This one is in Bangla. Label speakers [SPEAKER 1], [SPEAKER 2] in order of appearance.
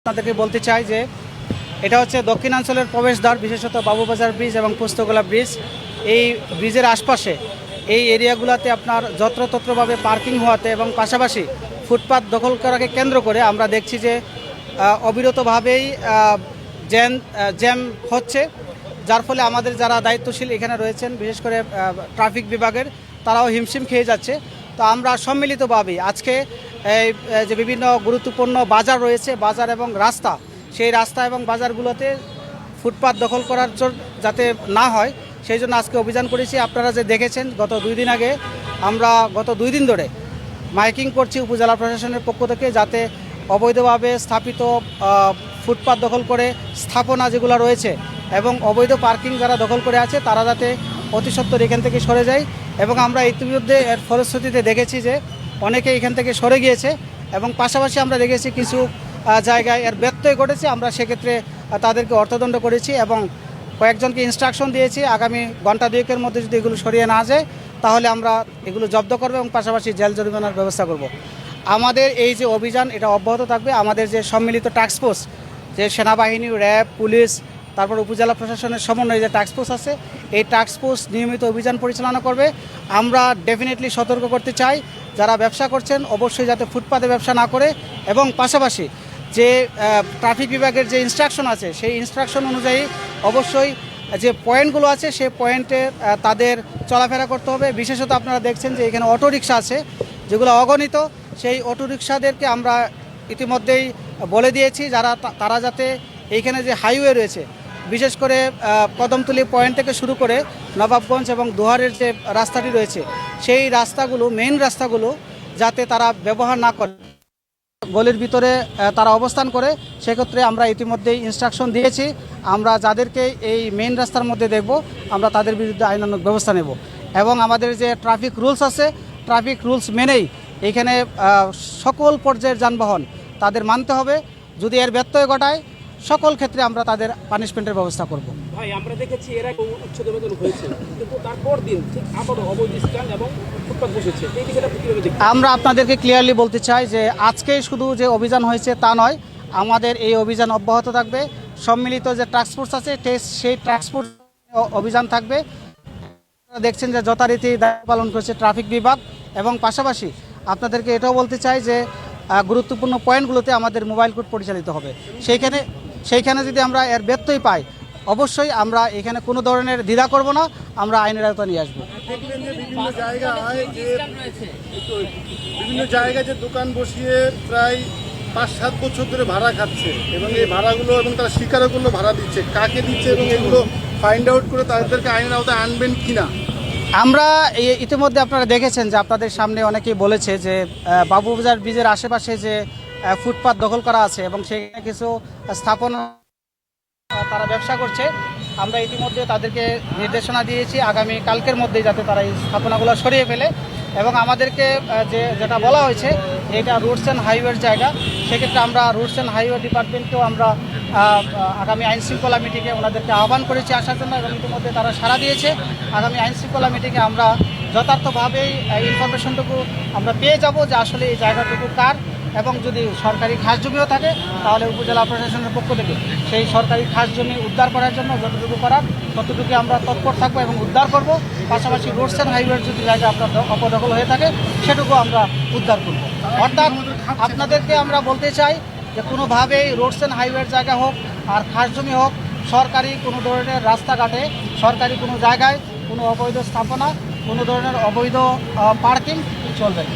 [SPEAKER 1] আপনাদেরকে বলতে চাই যে এটা হচ্ছে দক্ষিণাঞ্চলের প্রবেশদ্বার, বিশেষত বাবুবাজার ব্রিজ এবং পুস্তকলা ব্রিজ। এই ব্রিজের আশপাশে এই এরিয়াগুলোতে আপনার যত্রতত্রভাবে পার্কিং হওয়াতে এবং পাশাপাশি ফুটপাত দখল করাকে কেন্দ্র করে আমরা দেখছি যে অবিরতভাবেই জ্যাম হচ্ছে, যার ফলে আমাদের যারা দায়িত্বশীল এখানে রয়েছেন, বিশেষ করে ট্রাফিক বিভাগের, তারাও হিমশিম খেয়ে যাচ্ছে। তো আমরা সম্মিলিতভাবেই আজকে এই যে বিভিন্ন গুরুত্বপূর্ণ বাজার রয়েছে, বাজার এবং রাস্তা, সেই রাস্তা এবং বাজারগুলোতে ফুটপাত দখল করার যাতে না হয় সেই জন্য আজকে অভিযান করেছি। আপনারা যে দেখেছেন গত 2 দিন আগে আমরা গত 2 দিন ধরে মাইকিং করছি উপজেলা প্রশাসনের পক্ষ থেকে, যাতে অবৈধভাবে স্থাপিত ফুটপাত দখল করে স্থাপনা যেগুলো রয়েছে এবং অবৈধ পার্কিং যারা দখল করে আছে তারা যাতে অতি সত্বর এখান থেকে সরে যায়। এবং আমরা ইতিমধ্যে এর ফলশ্রুতিতে দেখেছি যে অনেকে এখান থেকে সরে গিয়েছে এবং পাশাপাশি আমরা দেখেছি কিছু জায়গায় এর ব্যত্যয় ঘটেছে। আমরা সেক্ষেত্রে তাদেরকে অর্থদণ্ড করেছি এবং কয়েকজনকে ইনস্ট্রাকশন দিয়েছি আগামী ঘন্টা 2-এর মধ্যে যদি এগুলো সরিয়ে না যায় তাহলে আমরা এগুলো জব্দ করব এবং পাশাপাশি জেল জরিমানার ব্যবস্থা করব। আমাদের এই যে অভিযান এটা অব্যাহত থাকবে। আমাদের যে সম্মিলিত টাস্কফোর্স, যে সেনাবাহিনী, র্যাব, পুলিশ, তারপর উপজেলা প্রশাসনের সমন্বয়ে যে টাস্কফোর্স আছে, এই টাস্কফোর্স নিয়মিত অভিযান পরিচালনা করবে। আমরা ডেফিনেটলি সতর্ক করতে চাই যারা ব্যবসা করছেন অবশ্যই যাতে ফুটপাতে ব্যবসা না করে এবং পাশাপাশি যে ট্রাফিক বিভাগের যে ইনস্ট্রাকশন আছে সেই ইনস্ট্রাকশন অনুযায়ী অবশ্যই যে পয়েন্টগুলো আছে সেই পয়েন্টে তাদের চলাফেরা করতে হবে। বিশেষত আপনারা দেখছেন যে এখানে অটোরিকশা আছে যেগুলো অগণিত, সেই অটোরিকশাদেরকে আমরা ইতিমধ্যেই বলে দিয়েছি তারা যাতে এইখানে যে হাইওয়ে রয়েছে, বিশেষ করে কদমতলী পয়েন্ট থেকে শুরু করে নবাবগঞ্জ এবং দোহারের যে রাস্তাটি রয়েছে সেই রাস্তাগুলো, মেইন রাস্তাগুলো যাতে তারা ব্যবহার না করে, গলির ভিতরে তারা অবস্থান করে, সেক্ষেত্রে আমরা ইতিমধ্যেই ইনস্ট্রাকশন দিয়েছি। আমরা যাদেরকে এই মেইন রাস্তার মধ্যে দেখব আমরা তাদের বিরুদ্ধে আইনানুগ ব্যবস্থা নেব এবং আমাদের যে ট্রাফিক রুলস আছে ট্রাফিক রুলস মেনেই এখানে সকল পর্যায়ের যানবাহন তাদের মানতে হবে। যদি এর ব্যত্যয় ঘটায় সকল ক্ষেত্রে আমরা তাদের পানিশমেন্টের ব্যবস্থা করব।
[SPEAKER 2] ভাই, আমরা দেখেছি এর আগে উচ্ছেদ হয়েছে, কিন্তু তারপর দিন ঠিক আবার অবৈধ স্থান এবং ফুটপাত বসেছে, এই বিষয়টা কিভাবে দেখছেন?
[SPEAKER 1] আমরা আপনাদেরকে ক্লিয়ারলি বলতে চাই যে আজকেই শুধু যে অভিযান হয়েছে তা নয়, আমাদের এই অভিযান অব্যাহত থাকবে। সম্মিলিত যে টাস্কফোর্স আছে সেই টাস্কফোর্স অভিযান থাকবে। দেখছেন যে যথারীতি দায়িত্ব পালন করছে ট্রাফিক বিভাগ এবং পাশাপাশি আপনাদেরকে এটাও বলতে চাই যে গুরুত্বপূর্ণ পয়েন্টগুলোতে আমাদের মোবাইল কোর্ট পরিচালিত হবে। সেইখানে যদি আমরা এর ব্যত্যয় পাই অবশ্যই আমরা এখানে কোনো ধরনের দ্বিধা করব না, আমরা আইনের আওতায় নিয়ে আসবো।
[SPEAKER 3] দেখলেন যে বিভিন্ন জায়গায় যে দোকান বসিয়ে প্রায় 5-7 বছর ধরে ভাড়া খাচ্ছে এবং এই ভাড়াগুলো এবং তারা স্বীকারও করলো ভাড়া দিচ্ছে, কাকে দিচ্ছে এবং এগুলো ফাইন্ড আউট করে তাদেরকে আইনের আওতায় আনবেন কিনা।
[SPEAKER 1] আমরা ইতিমধ্যে আপনারা দেখেছেন যে আপনাদের সামনে অনেকেই বলেছে যে বাবুবাজার ব্রিজের আশেপাশে যে ফুটপাত দখল করা আছে এবং সেখানে কিছু স্থাপনা তারা ব্যবসা করছে। আমরা ইতিমধ্যে তাদেরকে নির্দেশনা দিয়েছি আগামী কালকের মধ্যেই যাতে তারা এই স্থাপনাগুলো সরিয়ে ফেলে এবং আমাদেরকে যেটা বলা হয়েছে এটা রুটস অ্যান্ড হাইওয়ের জায়গা, সেক্ষেত্রে আমরা রুটস অ্যান্ড হাইওয়ে ডিপার্টমেন্টকেও আমরা আগামী আইনশৃঙ্খলা মিটিংয়ে ওনাদেরকে আহ্বান করেছি আসার জন্য এবং ইতিমধ্যে তারা সাড়া দিয়েছে। আগামী আইনশৃঙ্খলা মিটিংয়ে আমরা যথার্থভাবেই ইনফরমেশনটুকু আমরা পেয়ে যাব যে আসলে এই জায়গাটুকু কার, এবং যদি সরকারি খাস জমিও থাকে তাহলে উপজেলা প্রশাসনের পক্ষ থেকে সেই সরকারি খাস জমি উদ্ধার করার জন্য যতটুকু করার ততটুকু আমরা তৎপর থাকবো এবং উদ্ধার করব। পাশাপাশি রোডস অ্যান্ড হাইওয়ের যদি জায়গা আপনার অপদখল হয়ে থাকে সেটুকু আমরা উদ্ধার করব। অর্থাৎ আপনাদেরকে আমরা বলতে চাই যে কোনোভাবেই রোডস অ্যান্ড হাইওয়ের জায়গা হোক আর খাস জমি হোক, সরকারি কোনো ধরনের রাস্তাঘাটে, সরকারি কোনো জায়গায় কোনো অবৈধ স্থাপনা, কোনো ধরনের অবৈধ পার্কিং চলবে না।